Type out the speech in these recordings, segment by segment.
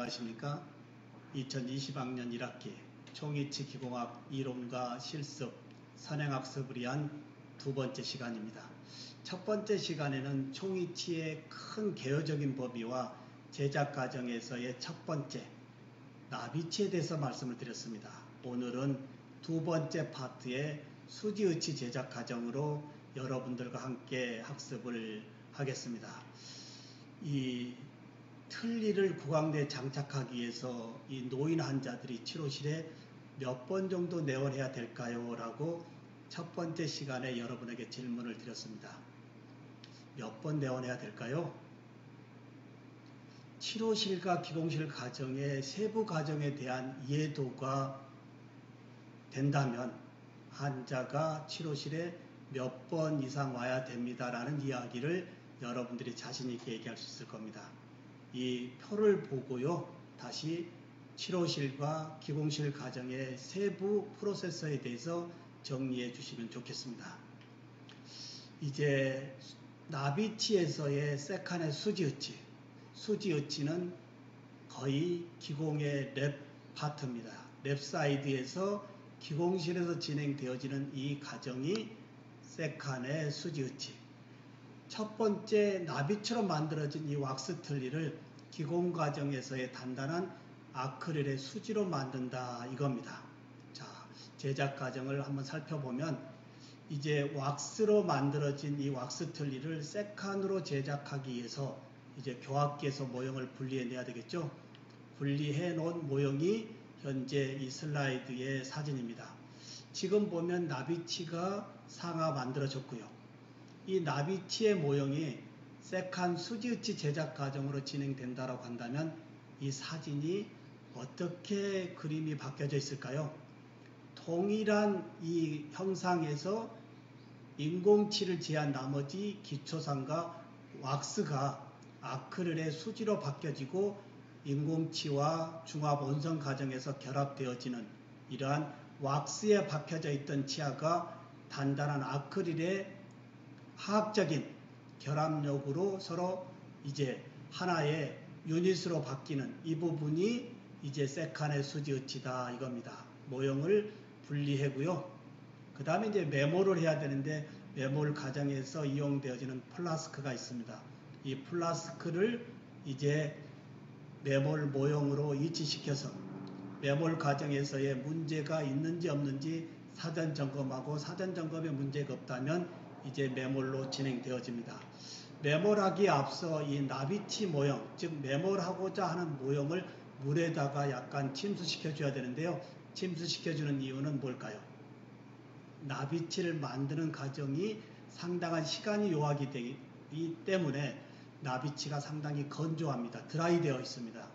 안녕하십니까. 2020학년 1학기 총이치 기공학 이론과 실습, 선행학습을 위한 두 번째 시간입니다. 첫 번째 시간에는 총이치의 큰 개요적인 범위와 제작 과정에서의 첫 번째 나비치에 대해서 말씀을 드렸습니다. 오늘은 두 번째 파트의 수지의치 제작 과정으로 여러분들과 함께 학습을 하겠습니다. 이 틀니를 구강내에 장착하기 위해서 이 노인 환자들이 치료실에 몇 번 정도 내원해야 될까요? 라고 첫 번째 시간에 여러분에게 질문을 드렸습니다. 몇 번 내원해야 될까요? 치료실과 기공실 과정의 세부 과정에 대한 이해도가 된다면 환자가 치료실에 몇 번 이상 와야 됩니다라는 이야기를 여러분들이 자신 있게 얘기할 수 있을 겁니다. 이 표를 보고요. 다시 치료실과 기공실 과정의 세부 프로세서에 대해서 정리해 주시면 좋겠습니다. 이제 나비치에서의 세칸의 수지의치. 수지의치는 거의 기공의 랩 파트입니다. 랩 사이드에서 기공실에서 진행되어지는 이 과정이 세칸의 수지의치. 첫 번째 나비처럼 만들어진 이 왁스 틀니를 기공 과정에서의 단단한 아크릴의 수지로 만든다 이겁니다. 자, 제작 과정을 한번 살펴보면 이제 왁스로 만들어진 이 왁스 틀니를 세칸으로 제작하기 위해서 이제 교합기에서 모형을 분리해 내야 되겠죠. 분리해 놓은 모형이 현재 이 슬라이드의 사진입니다. 지금 보면 나비치가 상하 만들어졌고요. 이 나비치의 모형이 세칸 수지의치 제작 과정으로 진행된다라고 한다면 이 사진이 어떻게 그림이 바뀌어져 있을까요? 동일한 이 형상에서 인공치를 제한 나머지 기초상과 왁스가 아크릴의 수지로 바뀌어지고 인공치와 중합 온성 과정에서 결합되어지는 이러한 왁스에 박혀져 있던 치아가 단단한 아크릴의 화학적인 결합력으로 서로 이제 하나의 유닛으로 바뀌는 이 부분이 이제 세칸의 수지의치다 이겁니다. 모형을 분리하고요. 그 다음에 이제 메모를 해야 되는데 메몰 과정에서 이용되어지는 플라스크가 있습니다. 이 플라스크를 이제 메몰 모형으로 이치시켜서 메몰 과정에서의 문제가 있는지 없는지 사전 점검하고 사전 점검에 문제가 없다면 이제 메몰로 진행되어집니다. 메몰하기에 앞서 이 나비치 모형, 즉 메몰하고자 하는 모형을 물에다가 약간 침수시켜 줘야 되는데요. 침수시켜 주는 이유는 뭘까요? 나비치를 만드는 과정이 상당한 시간이 요하기 되기 때문에 나비치가 상당히 건조합니다. 드라이 되어 있습니다.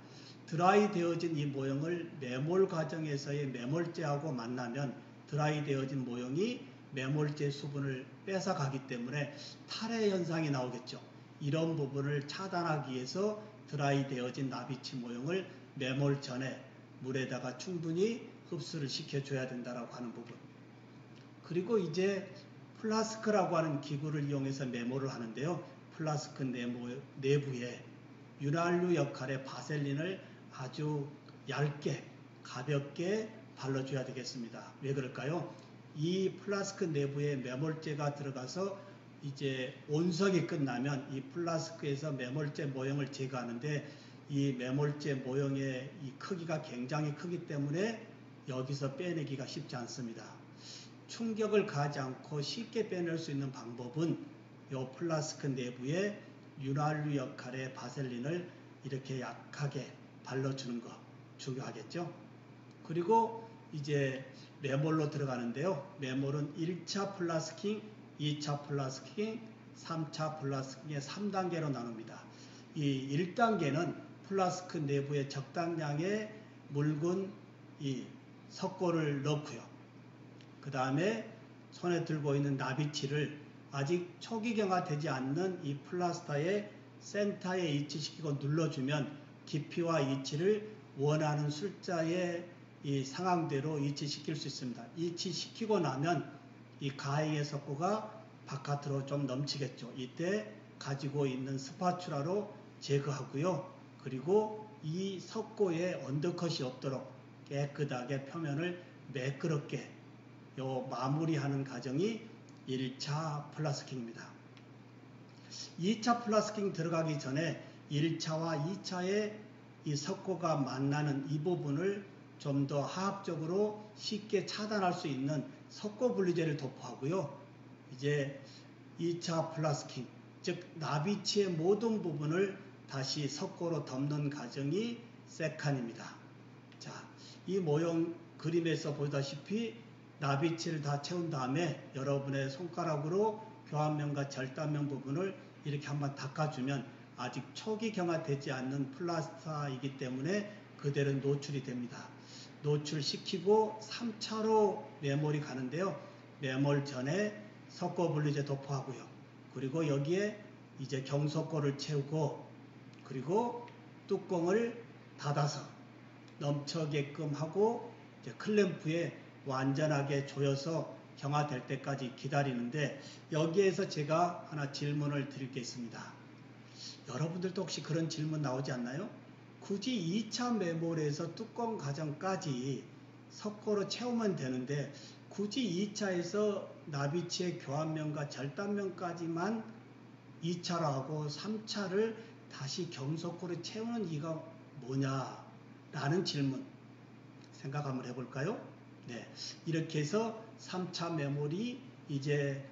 드라이 되어진 이 모형을 메몰 과정에서의 메몰제하고 만나면 드라이 되어진 모형이 메몰제 수분을 뺏어가기 때문에 탈해 현상이 나오겠죠. 이런 부분을 차단하기 위해서 드라이 되어진 나비치 모형을 메몰 전에 물에다가 충분히 흡수를 시켜줘야 된다고 하는 부분. 그리고 이제 플라스크라고 하는 기구를 이용해서 메몰을 하는데요. 플라스크 내부에 윤활유 역할의 바셀린을 아주 얇게 가볍게 발라줘야 되겠습니다. 왜 그럴까요? 이 플라스크 내부에 메몰제가 들어가서 이제 온성이 끝나면 이 플라스크에서 메몰제 모형을 제거하는데 이 메몰제 모형의 이 크기가 굉장히 크기 때문에 여기서 빼내기가 쉽지 않습니다. 충격을 가하지 않고 쉽게 빼낼 수 있는 방법은 이 플라스크 내부에 윤활유 역할의 바셀린을 이렇게 약하게 발라주는 거 중요하겠죠. 그리고 이제 메몰로 들어가는데요. 메몰은 1차 플라스킹, 2차 플라스킹, 3차 플라스킹의 3단계로 나눕니다. 이 1단계는 플라스크 내부에 적당량의 묽은 이 석고를 넣고요. 그 다음에 손에 들고 있는 나비치를 아직 초기경화되지 않는 이 플라스타의 센터에 이치시키고 눌러주면 깊이와 이치를 원하는 숫자의 이 상황대로 이치시킬 수 있습니다. 이치시키고 나면 이 가행의 석고가 바깥으로 좀 넘치겠죠. 이때 가지고 있는 스파츌라로 제거하고요. 그리고 이 석고에 언더컷이 없도록 깨끗하게 표면을 매끄럽게 마무리하는 과정이 1차 플라스킹입니다. 2차 플라스킹 들어가기 전에 1차와 2차의 이 석고가 만나는 이 부분을 좀 더 화학적으로 쉽게 차단할 수 있는 석고 분리제를 도포하고요. 이제 2차 플라스킹, 즉 나비치의 모든 부분을 다시 석고로 덮는 과정이 세칸입니다. 자, 이 모형 그림에서 보다시피 나비치를 다 채운 다음에 여러분의 손가락으로 교환면과 절단면 부분을 이렇게 한번 닦아주면 아직 초기 경화되지 않는 플라스타이기 때문에 그대로 노출이 됩니다. 노출시키고 3차로 매몰이 가는데요. 매몰 전에 석고 분리제 도포하고요. 그리고 여기에 이제 경석고를 채우고 그리고 뚜껑을 닫아서 넘쳐게끔 하고 이제 클램프에 완전하게 조여서 경화될 때까지 기다리는데 여기에서 제가 하나 질문을 드릴 게 있습니다. 여러분들도 혹시 그런 질문 나오지 않나요? 굳이 2차 매몰에서 뚜껑 과정까지 석고로 채우면 되는데 굳이 2차에서 나비치의 교환면과 절단면까지만 2차로 하고 3차를 다시 경석고로 채우는 이유가 뭐냐라는 질문 생각 한번 해볼까요? 네, 이렇게 해서 3차 매몰이 이제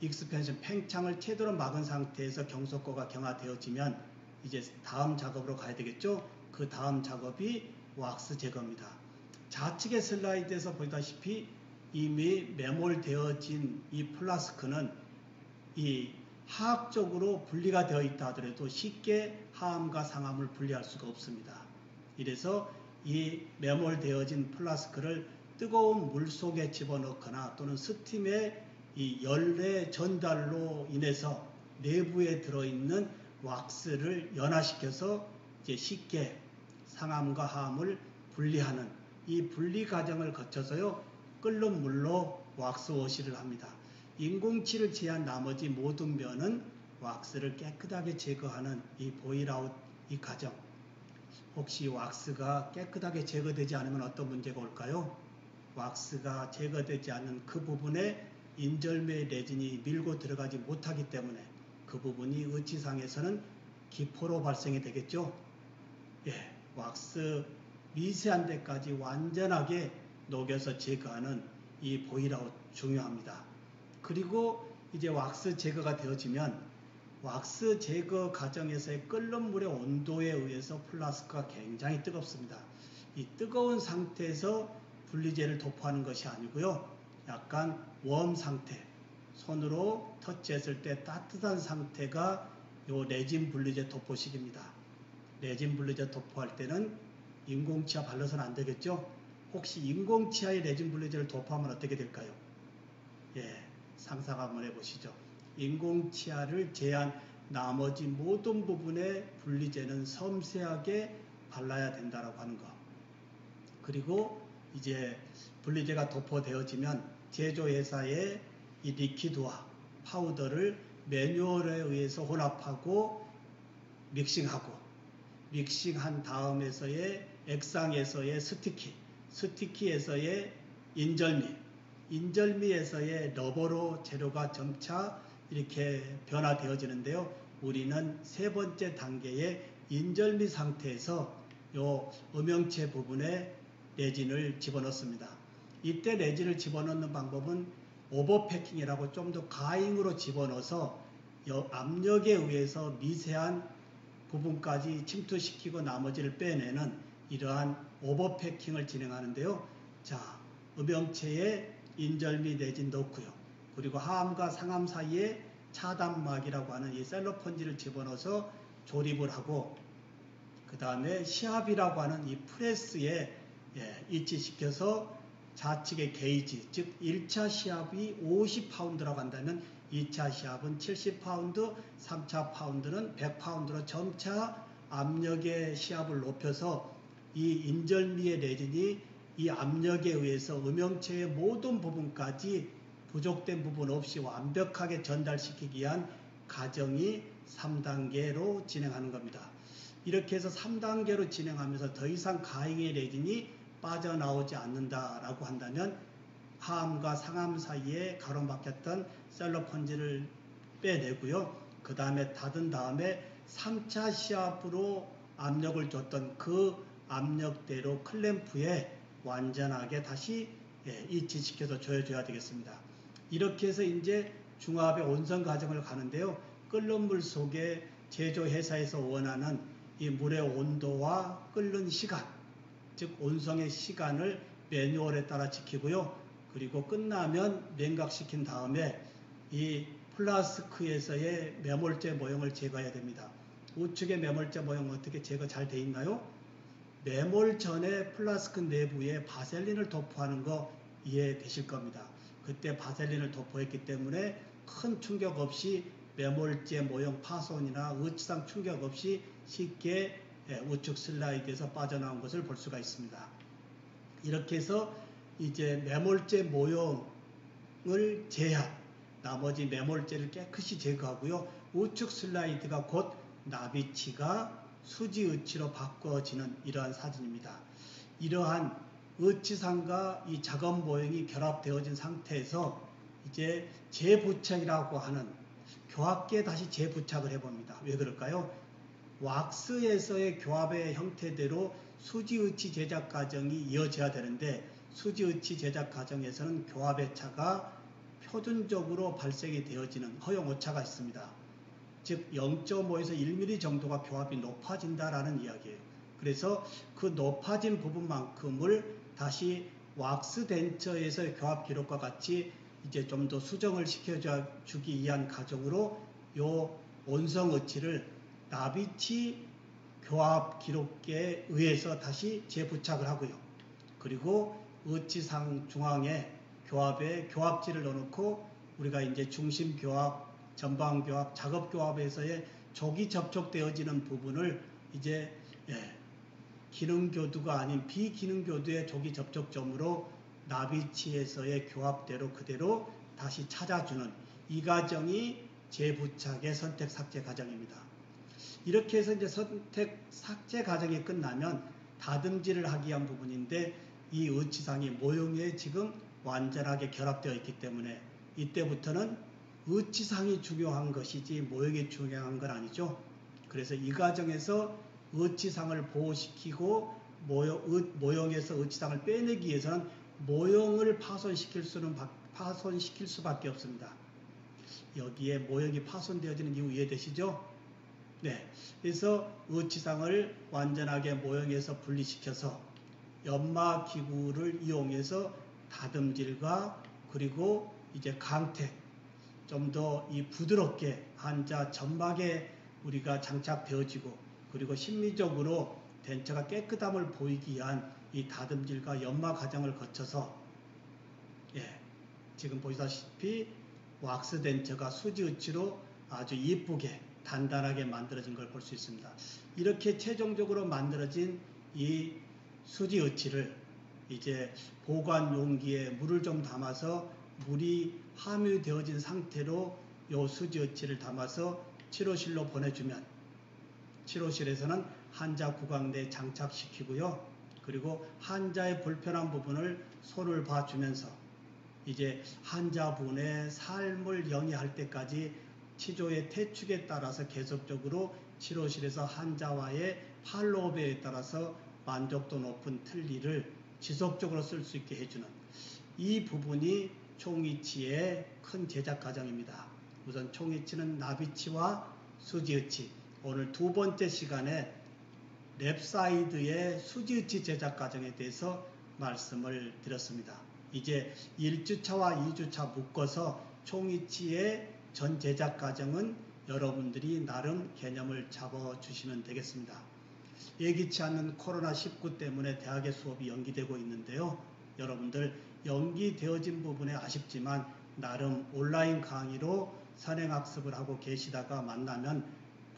익스펜션 팽창을 제대로 막은 상태에서 경석고가 경화되어지면 이제 다음 작업으로 가야 되겠죠? 그 다음 작업이 왁스 제거입니다. 좌측의 슬라이드에서 보다시피 이미 매몰되어진 이 플라스크는 이 화학적으로 분리가 되어 있다 하더라도 쉽게 하암과 상암을 분리할 수가 없습니다. 이래서 이 매몰되어진 플라스크를 뜨거운 물 속에 집어넣거나 또는 스팀의 이 열의 전달로 인해서 내부에 들어있는 왁스를 연화시켜서 이제 쉽게 상암과 하암을 분리하는 이 분리 과정을 거쳐서요 끓는 물로 왁스 워시를 합니다. 인공치를 제한 나머지 모든 면은 왁스를 깨끗하게 제거하는 이 보일아웃 이 과정. 혹시 왁스가 깨끗하게 제거되지 않으면 어떤 문제가 올까요? 왁스가 제거되지 않는 그 부분에 인절미 레진이 밀고 들어가지 못하기 때문에 그 부분이 의치상에서는 기포로 발생이 되겠죠. 예, 왁스 미세한 데까지 완전하게 녹여서 제거하는 이 보일아웃 중요합니다. 그리고 이제 왁스 제거가 되어지면 왁스 제거 과정에서의 끓는 물의 온도에 의해서 플라스크가 굉장히 뜨겁습니다. 이 뜨거운 상태에서 분리제를 도포하는 것이 아니고요. 약간 웜 상태, 손으로 터치했을 때 따뜻한 상태가 요 레진 분리제 도포식입니다. 레진 분리제 도포할 때는 인공치아 발라서는 안 되겠죠? 혹시 인공치아의 레진 분리제를 도포하면 어떻게 될까요? 예, 상상 한번 해보시죠. 인공치아를 제한 나머지 모든 부분에 분리제는 섬세하게 발라야 된다라고 하는 거. 그리고 이제 분리제가 도포되어지면 제조회사의 이 리퀴드와 파우더를 매뉴얼에 의해서 혼합하고 믹싱한 다음에서의 액상에서의 스티키에서의 인절미에서의 러버로 재료가 점차 이렇게 변화되어지는데요. 우리는 세 번째 단계의 인절미 상태에서 요 음영체 부분에 레진을 집어넣습니다. 이때 레진을 집어넣는 방법은 오버패킹이라고 좀 더 가잉으로 집어넣어서 압력에 의해서 미세한 부분까지 침투시키고 나머지를 빼내는 이러한 오버패킹을 진행하는데요. 자, 음영체에 인절미 레진 넣고요. 그리고 하암과 상암 사이에 차단막이라고 하는 이 셀로폰지를 집어넣어서 조립을 하고 그 다음에 시압이라고 하는 이 프레스에 이치시켜서 좌측의 게이지, 즉 1차 시압이 50파운드라고 한다면 2차 시압은 70파운드, 3차 파운드는 100파운드로 점차 압력의 시압을 높여서 이 인절미의 레진이 이 압력에 의해서 음영체의 모든 부분까지 부족된 부분 없이 완벽하게 전달시키기 위한 과정이 3단계로 진행하는 겁니다. 이렇게 해서 3단계로 진행하면서 더 이상 가행의 레진이 빠져나오지 않는다라고 한다면 하암과 상암 사이에 가로막혔던 셀로폰지를 빼내고요. 그 다음에 닫은 다음에 3차 시압으로 압력을 줬던 그 압력대로 클램프에 완전하게 다시 이치시켜서 조여줘야 되겠습니다. 이렇게 해서 이제 중압의 온성 과정을 가는데요. 끓는 물 속에 제조회사에서 원하는 이 물의 온도와 끓는 시간, 즉 온성의 시간을 매뉴얼에 따라 지키고요. 그리고 끝나면 냉각시킨 다음에 이 플라스크에서의 매몰제 모형을 제거해야 됩니다. 우측의 매몰제 모형 어떻게 제거 잘 돼 있나요? 매몰 전에 플라스크 내부에 바셀린을 도포하는 거 이해되실 겁니다. 그때 바셀린을 도포했기 때문에 큰 충격 없이 매몰제 모형 파손이나 의치상 충격 없이 쉽게 우측 슬라이드에서 빠져나온 것을 볼 수가 있습니다. 이렇게 해서 이제 매몰제 모형을 제한, 나머지 매몰제를 깨끗이 제거하고요. 우측 슬라이드가 곧 나비치가 수지의치로 바꿔지는 이러한 사진입니다. 이러한 의치상과 이 작업 모형이 결합되어진 상태에서 이제 재부착이라고 하는 교합기에 다시 재부착을 해봅니다. 왜 그럴까요? 왁스에서의 교합의 형태대로 수지의치 제작 과정이 이어져야 되는데 수지의치 제작 과정에서는 교합의 차가 표준적으로 발생이 되어지는 허용 오차가 있습니다. 즉 0.5에서 1mm 정도가 교합이 높아진다라는 이야기예요. 그래서 그 높아진 부분만큼을 다시 왁스 덴처에서의 교합 기록과 같이 이제 좀 더 수정을 시켜주기 위한 과정으로 요 온성의치를 나비치 교합 기록계에 의해서 다시 재부착을 하고요. 그리고 의치상 중앙에 교합에 교합지를 넣어놓고 우리가 이제 중심 교합, 전방 교합, 작업 교합에서의 조기 접촉되어지는 부분을 이제 기능교두가 아닌 비기능교두의 조기 접촉점으로 나비치에서의 교합대로 그대로 다시 찾아주는 이 과정이 재부착의 선택 삭제 과정입니다. 이렇게 해서 이제 선택 삭제 과정이 끝나면 다듬질을 하기 위한 부분인데 이 의치상이 모형에 지금 완전하게 결합되어 있기 때문에 이때부터는 의치상이 중요한 것이지 모형이 중요한 건 아니죠. 그래서 이 과정에서 의치상을 보호시키고 모형에서 의치상을 빼내기 위해서는 모형을 파손시킬 수밖에 없습니다. 여기에 모형이 파손되어지는 이유 이해되시죠? 네. 그래서 의치상을 완전하게 모형에서 분리시켜서 연마기구를 이용해서 다듬질과 그리고 이제 강택, 좀 더 이 부드럽게 환자 점막에 우리가 장착되어지고 그리고 심리적으로 덴처가 깨끗함을 보이기 위한 이 다듬질과 연마 과정을 거쳐서 지금 보시다시피 왁스 덴처가 수지의치로 아주 이쁘게 단단하게 만들어진 걸 볼 수 있습니다. 이렇게 최종적으로 만들어진 이 수지의치를 이제 보관 용기에 물을 좀 담아서 물이 함유되어진 상태로 이 수지의치를 담아서 치료실로 보내주면 치료실에서는 환자 구강내에 장착시키고요. 그리고 환자의 불편한 부분을 손을 봐주면서 이제 환자분의 삶을 영위할 때까지 치료의 태축에 따라서 계속적으로 치료실에서 환자와의 팔로우업에 따라서 만족도 높은 틀니를 지속적으로 쓸 수 있게 해주는 이 부분이 총이치의 큰 제작 과정입니다. 우선 총이치는 나비치와 수지의치, 오늘 두 번째 시간에 랩사이드의 수지의치 제작 과정에 대해서 말씀을 드렸습니다. 이제 1주차와 2주차 묶어서 총이치의 전 제작 과정은 여러분들이 나름 개념을 잡아주시면 되겠습니다. 예기치 않는 코로나19 때문에 대학의 수업이 연기되고 있는데요. 여러분들 연기되어진 부분에 아쉽지만 나름 온라인 강의로 선행학습을 하고 계시다가 만나면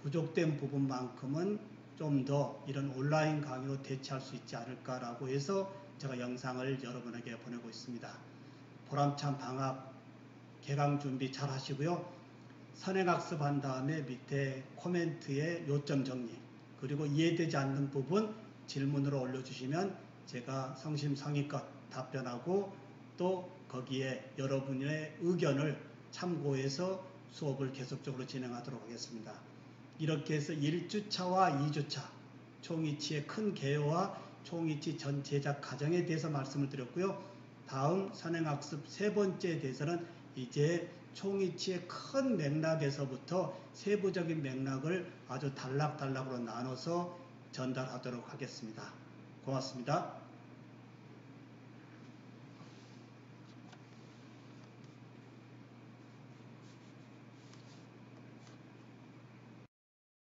부족된 부분만큼은 좀 더 이런 온라인 강의로 대체할 수 있지 않을까라고 해서 제가 영상을 여러분에게 보내고 있습니다. 보람찬 방학 개강 준비 잘 하시고요. 선행학습한 다음에 밑에 코멘트에 요점 정리, 그리고 이해되지 않는 부분 질문으로 올려주시면 제가 성심성의껏 답변하고 또 거기에 여러분의 의견을 참고해서 수업을 계속적으로 진행하도록 하겠습니다. 이렇게 해서 1주차와 2주차 총이치의 큰 개요와 총이치 전 제작 과정에 대해서 말씀을 드렸고요. 다음 선행학습 세 번째에 대해서는 이제 총이치의 큰 맥락에서부터 세부적인 맥락을 아주 단락단락으로 나눠서 전달하도록 하겠습니다. 고맙습니다.